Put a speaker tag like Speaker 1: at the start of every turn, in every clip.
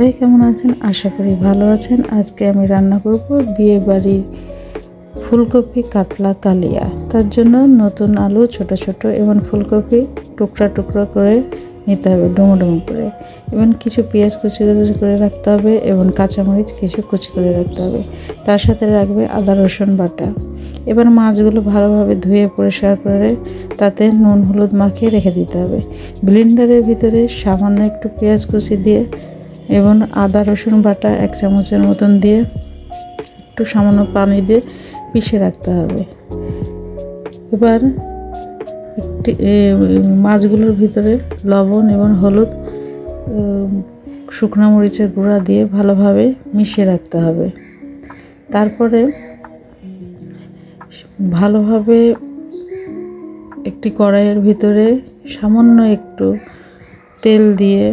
Speaker 1: সবাই কেমন আছেন? আশা করি ভালো আছেন। আজকে আমি রান্না করব বিয়ে বাড়ির ফুলকপি কাতলা কালিয়া। তার জন্য নতুন আলু ছোট ছোট এবং ফুলকপি টুকরা টুকরা করে নিতে হবে, ডুমো ডুমো করে। এবং কিছু পেঁয়াজ কুচি কুচি করে রাখতে হবে এবং কাঁচামরিচ কিছু কুচি করে রাখতে হবে। তার সাথে রাখবে আদা রসুন বাটা। এবার মাছগুলো ভালোভাবে ধুয়ে পরিষ্কার করে তাতে নুন হলুদ মাখিয়ে রেখে দিতে হবে। ব্লেন্ডারের ভিতরে সামান্য একটু পেঁয়াজ কুচি দিয়ে এবং আদা রসুন বাটা 1 চামচের মতন দিয়ে একটু সামান্য পানি দিয়ে পিষে রাখতে হবে। এবার একটি মাছগুলোর ভিতরে লবণ এবং হলুদ শুকনো মরিচের গুঁড়া দিয়ে ভালোভাবে মিশিয়ে রাখতে হবে। তারপরে ভালোভাবে একটি কড়াইয়ের ভিতরে সামান্য একটু তেল দিয়ে,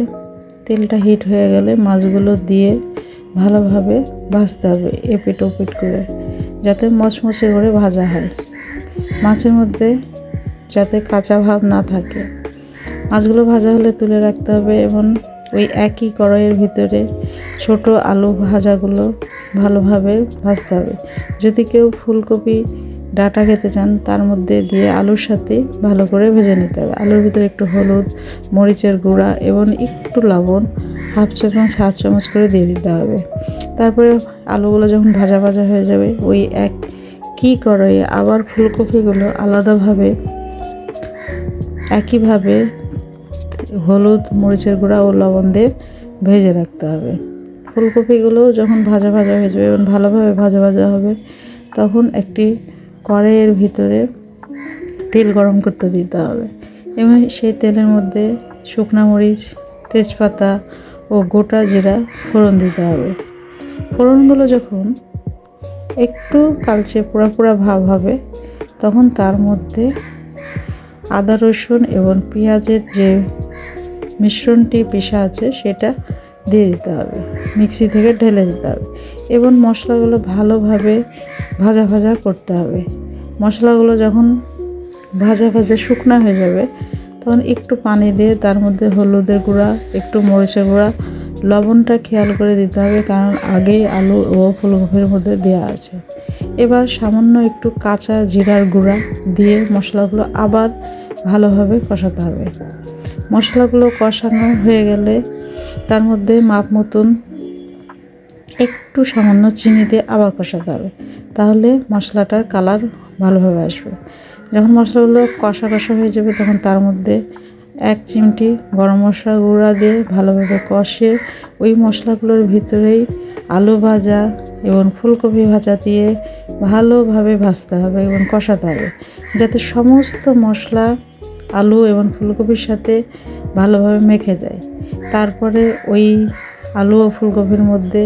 Speaker 1: তেলটা হিট হয়ে গেলে মাছগুলো দিয়ে ভালোভাবে ভাজতে হবে, এপিট ওপিট করে, যাতে মচমচে করে ভাজা হয়। মাছের মধ্যে যাতে কাঁচা ভাব না থাকে। মাছগুলো ভাজা হলে তুলে রাখতে হবে এবং ওই একই কড়াইয়ের ভিতরে ছোট আলু ভাজাগুলো ভালোভাবে ভাজতে হবে। যদি কেউ ফুলকপি ডাঁটা খেতে চান তার মধ্যে দিয়ে আলুর সাথে ভালো করে ভেজে নিতে হবে। আলুর ভিতরে একটু হলুদ, মরিচের গুঁড়া এবং একটু লবণ হাফ চামচ করে দিয়ে দিতে হবে। তারপরে আলুগুলো যখন ভাজা ভাজা হয়ে যাবে ওই একই কড়াইয়ে আবার ফুলকপিগুলো আলাদাভাবে একইভাবে হলুদ, মরিচের গুঁড়া ও লবণ দিয়ে ভেজে রাখতে হবে। ফুলকপিগুলো যখন ভাজা ভাজা হয়ে যাবে এবং ভালোভাবে ভাজা ভাজা হবে তখন একটি কড়াইয়ের ভিতরে তেল গরম করতে দিতে হবে এবং সেই তেলের মধ্যে শুকনো মরিচ, তেজপাতা ও গোটা জিরা ফোড়ন দিতে হবে। ফোড়নগুলো যখন একটু কালচে পোড়া পোড়া ভাব হবে তখন তার মধ্যে আদা রসুন এবং পেঁয়াজের যে মিশ্রণটি পিষা আছে সেটা দিয়ে দিতে হবে, মিক্সি থেকে ঢেলে দিতে হবে এবং মশলাগুলো ভালোভাবে ভাজা ভাজা করতে হবে। মশলাগুলো যখন ভাজা ভাজা শুকনো হয়ে যাবে তখন একটু পানি দিয়ে তার মধ্যে হলুদের গুঁড়া, একটু মরিচের গুঁড়া, লবণটা খেয়াল করে দিতে হবে কারণ আগেই আলু ও ফুলকপির মধ্যে দেওয়া আছে। এবার সামান্য একটু কাঁচা জিরার গুঁড়া দিয়ে মশলাগুলো আবার ভালোভাবে কষাতে হবে। মশলাগুলো কষানো হয়ে গেলে তার মধ্যে মাপ মতন একটু সামান্য চিনি দিয়ে আবার কষাতে হবে, তাহলে মশলাটার কালার ভালোভাবে আসবে। যখন মশলাগুলো কষা কষা হয়ে যাবে তখন তার মধ্যে 1 চিমটি গরম মশলা গুঁড়া দিয়ে ভালোভাবে কষিয়ে ওই মশলাগুলোর ভিতরেই আলু ভাজা এবং ফুলকপি ভাজা দিয়ে ভালোভাবে ভাজতে হবে এবং কষাতে হবে যাতে সমস্ত মশলা আলু এবং ফুলকপির সাথে ভালোভাবে মেখে যায়। তারপরে ওই আলু ও ফুলকপির মধ্যে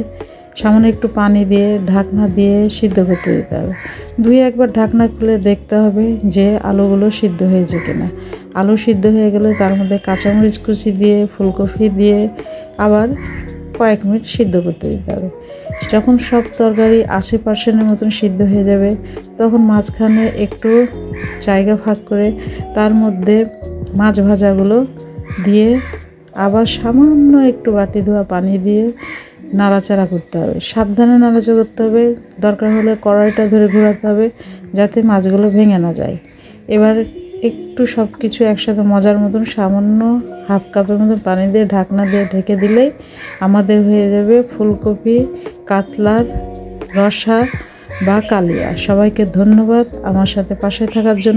Speaker 1: সামান্য একটু পানি দিয়ে ঢাকনা দিয়ে সিদ্ধ করতে দিতে হবে। 2-1 বার ঢাকনা খুলে দেখতে হবে যে আলুগুলো সিদ্ধ হয়েছে কিনা। আলু সিদ্ধ হয়ে গেলে তার মধ্যে কাঁচামরিচ কুচি দিয়ে ফুলকপি দিয়ে আবার কয়েক মিনিট সিদ্ধ করতে দিতে হবে। যখন সব তরকারি 80% মতন সিদ্ধ হয়ে যাবে তখন মাঝখানে একটু জায়গা ভাগ করে তার মধ্যে মাছ ভাজাগুলো দিয়ে আবার সামান্য একটু বাটি ধোয়া পানি দিয়ে নাড়াচাড়া করতে হবে। সাবধানে নাড়াচাড়া করতে হবে, দরকার হলে কড়াইটা ধরে ঘোরাতে হবে যাতে মাছগুলো ভেঙে না যায়। এবার একটু সব কিছু একসাথে মজার মতন সামান্য হাফ কাপের মতন পানি দিয়ে ঢাকনা দিয়ে ঢেকে দিলেই আমাদের হয়ে যাবে ফুলকপি কাতলার রসা বা কালিয়া। সবাইকে ধন্যবাদ আমার সাথে পাশে থাকার জন্য।